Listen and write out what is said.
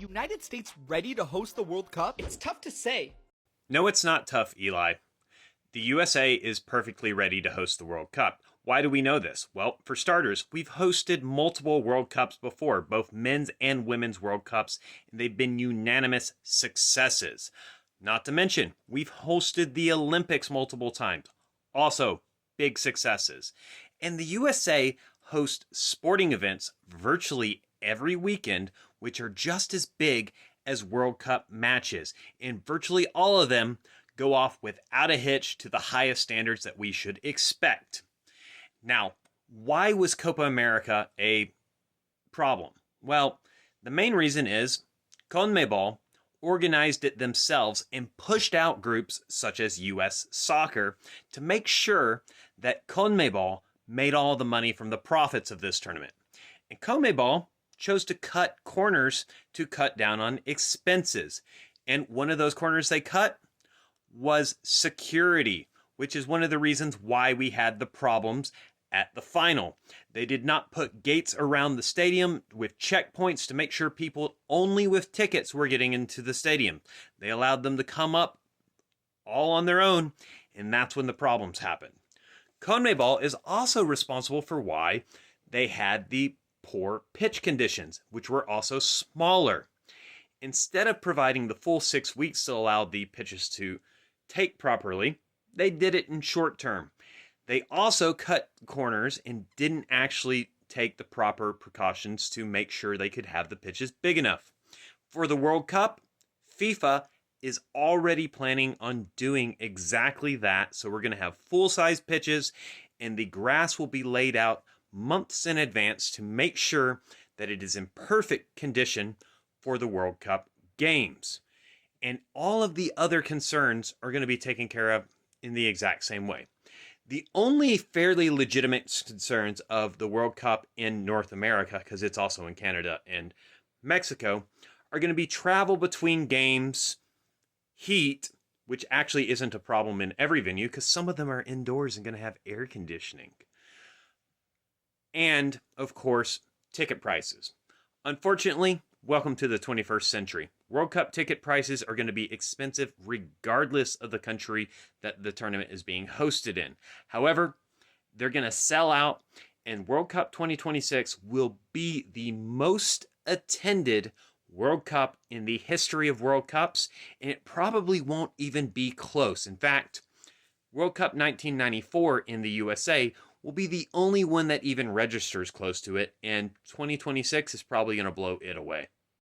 United States ready to host the World Cup? It's tough to say. No, it's not tough, Eli. The USA is perfectly ready to host the World Cup. Why do we know this? Well, for starters, we've hosted multiple World Cups before, both men's and women's World Cups, and they've been unanimous successes. Not to mention, we've hosted the Olympics multiple times. Also, big successes. And the USA hosts sporting events virtually every weekend, which are just as big as World Cup matches. And virtually all of them go off without a hitch to the highest standards that we should expect. Now, why was Copa America a problem? Well, the main reason is CONMEBOL organized it themselves and pushed out groups such as US Soccer to make sure that CONMEBOL made all the money from the profits of this tournament. And CONMEBOL chose to cut corners to cut down on expenses. And one of those corners they cut was security, which is one of the reasons why we had the problems at the final. They did not put gates around the stadium with checkpoints to make sure people only with tickets were getting into the stadium. They allowed them to come up all on their own, and that's when the problems happened. CONMEBOL is also responsible for why they had the poor pitch conditions, which were also smaller. Instead of providing the full 6 weeks to allow the pitches to take properly, they did it in short term. They also cut corners and didn't actually take the proper precautions to make sure they could have the pitches big enough. For the World Cup, FIFA is already planning on doing exactly that. So we're going to have full-size pitches, and the grass will be laid out months in advance to make sure that it is in perfect condition for the World Cup games. And all of the other concerns are going to be taken care of in the exact same way. The only fairly legitimate concerns of the World Cup in North America, because it's also in Canada and Mexico, are going to be travel between games, heat, which actually isn't a problem in every venue because some of them are indoors and going to have air conditioning. And, of course, ticket prices. Unfortunately, welcome to the 21st century. World Cup ticket prices are going to be expensive regardless of the country that the tournament is being hosted in. However, they're going to sell out, and World Cup 2026 will be the most attended World Cup in the history of World Cups, and it probably won't even be close. In fact, World Cup 1994 in the USA will be the only one that even registers close to it, and 2026 is probably going to blow it away.